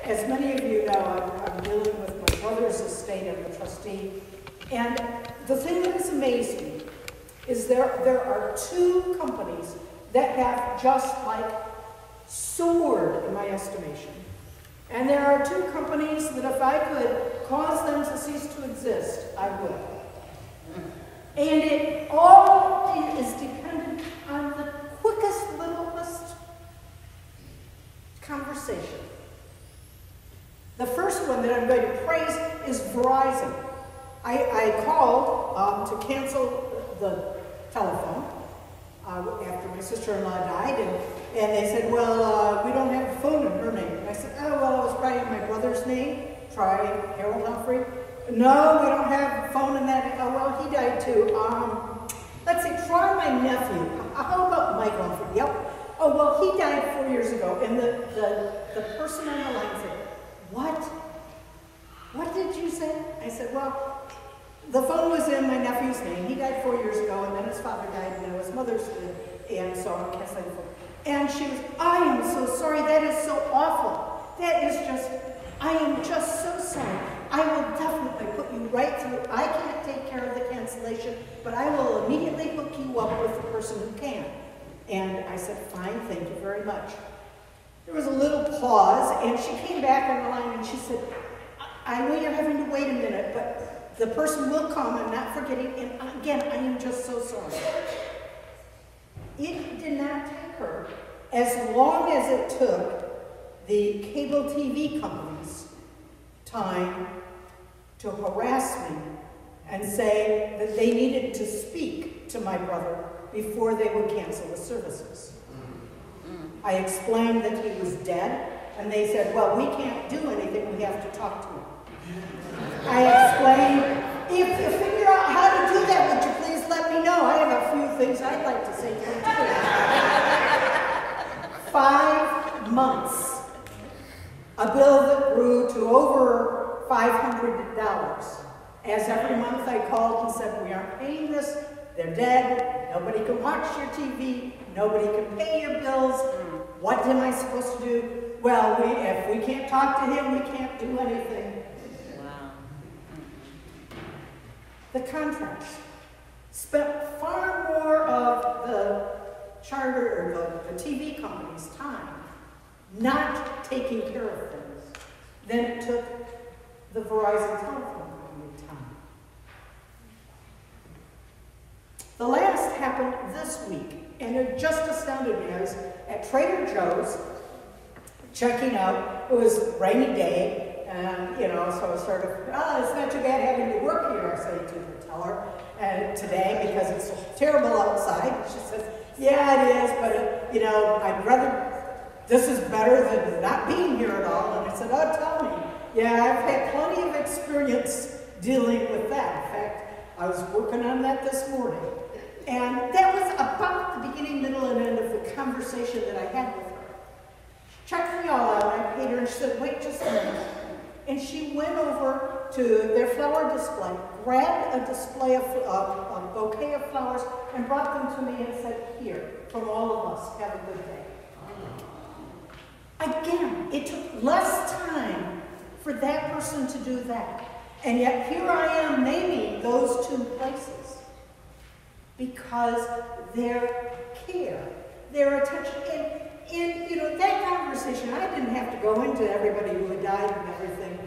as many of you know, I'm dealing with my brother's estate as a trustee. And the thing that has amazed me is there are two companies that have just like soared in my estimation. And there are two companies that if I could cause them to cease to exist, I would. And it all is dependent on the quickest, littlest conversation. The first one that I'm going to praise is Verizon. I called to cancel the telephone after my sister-in-law died, and they said, well, we don't have a phone in her name. And I said, oh, well, I was writing my brother's name. Try Harold Humphrey. No, we don't have a phone in that. Oh, well, he died too. Let's see, try my nephew. How about Mike Humphrey? Yep. Oh, well, he died 4 years ago. And the person on the line said, what? What did you say? I said, well, the phone was in my nephew's name. He died 4 years ago, and then his father died, and then his mother's did, and so I can't say the phone. And she was, I am so sorry. That is so awful. That is just, I am just so sorry. I will definitely put you right through. I can't take care of the cancellation, but I will immediately hook you up with the person who can. And I said, fine, thank you very much. There was a little pause, and she came back on the line, and she said, I know you're having to wait a minute, but the person will come. I'm not forgetting. And again, I am just so sorry. It did not take her as long as it took the cable TV companies time to harass me and say that they needed to speak to my brother before they would cancel the services. I explained that he was dead, and they said, well, we can't do anything, we have to talk to him. I explained, if you figure out how to do that, would you please let me know? I have a few things I'd like to say to you. 5 months. A bill that grew to over $500. As every month I called and said, we aren't paying this, they're dead, nobody can watch your TV, nobody can pay your bills. What am I supposed to do? Well, if we can't talk to him, we can't do anything. Wow. The contracts spent far more of the charter or the TV company's time not taking care of things than it took the Verizon telephone company time. The last happened this week, and it just astounded me. I was at Trader Joe's checking out. It was a rainy day, and so I was sort of, it's not too bad having to work here, I say to the teller, and today because it's terrible outside. She says, yeah, it is, but I'd rather, this is better than not being here at all. And I said, oh, tell me. Yeah, I've had plenty of experience dealing with that. In fact, I was working on that this morning. And that was about the beginning, middle, and end of the conversation that I had with her. She checked me all out, and I paid her, and she said, wait just a minute. And she went over to their flower display, grabbed a display of a bouquet of flowers, and brought them to me and said, here, from all of us, have a good day. Again, it took less time for that person to do that. And yet here I am naming those two places because their care, their attention, and that conversation, I didn't have to go into everybody who had died and everything,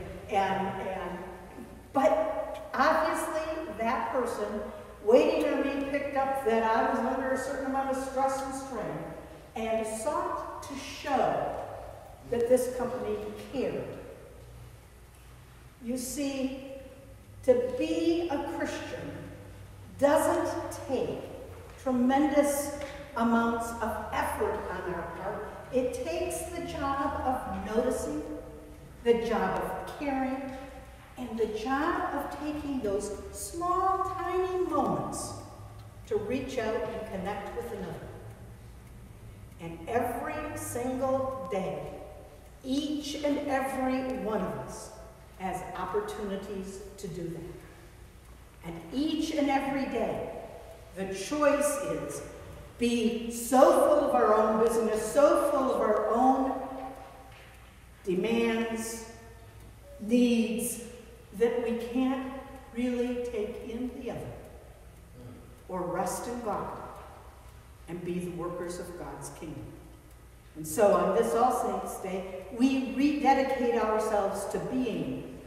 but obviously that person waiting on me picked up that I was under a certain amount of stress and strain and sought to show that this company cared. You see, to be a Christian doesn't take tremendous amounts of effort on our part. It takes the job of noticing, the job of caring, and the job of taking those small, tiny moments to reach out and connect with another. And every single day, each and every one of us has opportunities to do that. And each and every day, the choice is be so full of our own business, so full of our own demands, we can't really take in the other or rest in God and be the workers of God's kingdom. And so on this All Saints' Day, we rededicate ourselves to being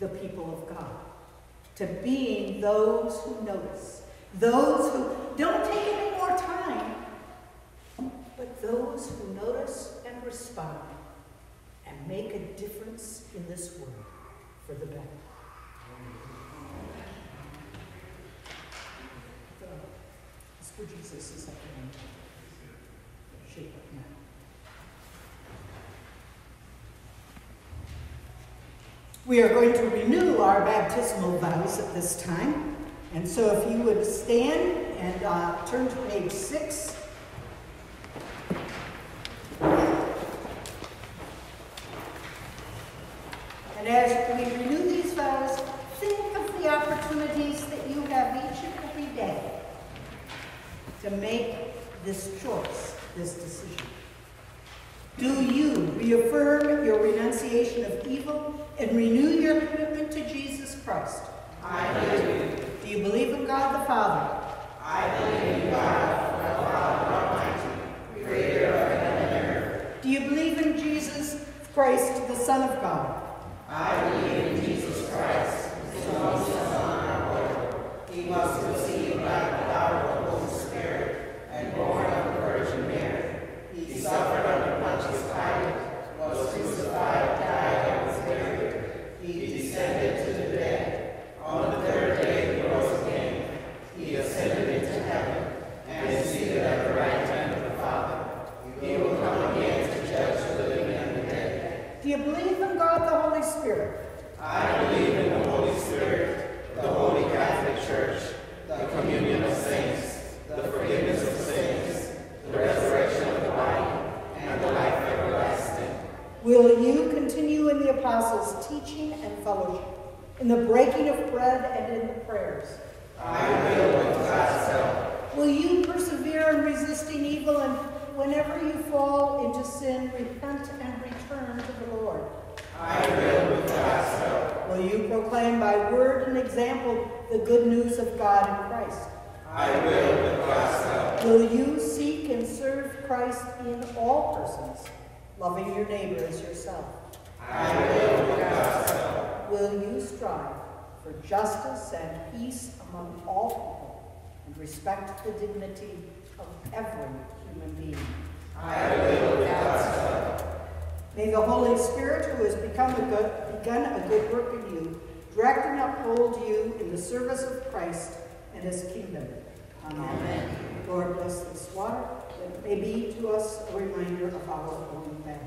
the people of God, to being those who notice, those who don't take any more time, but those who notice and respond and make a difference in this world for the better. For Jesus is at the end. Shape up now. We are going to renew our baptismal vows at this time. And so if you would stand and turn to page 6. And as we renew these vows, think of the opportunities that you have each and every day to make this choice, this decision. Do you reaffirm your renunciation of evil and renew your commitment to Jesus Christ? I do. Do you believe in God the Father? I believe in God the Father Almighty, creator of heaven and earth. Do you believe in Jesus Christ, the Son of God? I believe in Jesus Christ, the only Son of our Lord. He was conceived by the power of the Holy Spirit and born of the Virgin Mary. He suffered under Pontius Pilate, was crucified, died, and was buried. He descended to the dead. On the third day he rose again. He ascended into heaven and is seated at the right hand of the Father. He will come again to judge the living and the dead. Do you believe in God the Holy Spirit? I believe in the Holy Spirit, the Holy Catholic Church, the communion of saints, the forgiveness of sins, the resurrection of the body, and the life everlasting. Will you continue in the apostles' teaching and fellowship, in the breaking of bread and in the prayers? I will with God's help. Will you persevere in resisting evil and whenever you fall into sin, repent and return to the Lord? I will with God's help. Will you proclaim by word and example the good news of God in Christ? I will with God's help. Will you seek and serve Christ in all persons, loving your neighbor as yourself? I will with God's help. Will you strive for justice and peace among all people and respect the dignity of every human being? I will with God's help. May the Holy Spirit, who has begun a good work in you, direct and uphold you in the service of Christ and his kingdom. Amen. Lord, bless this water, that it may be to us a reminder of our own baptism.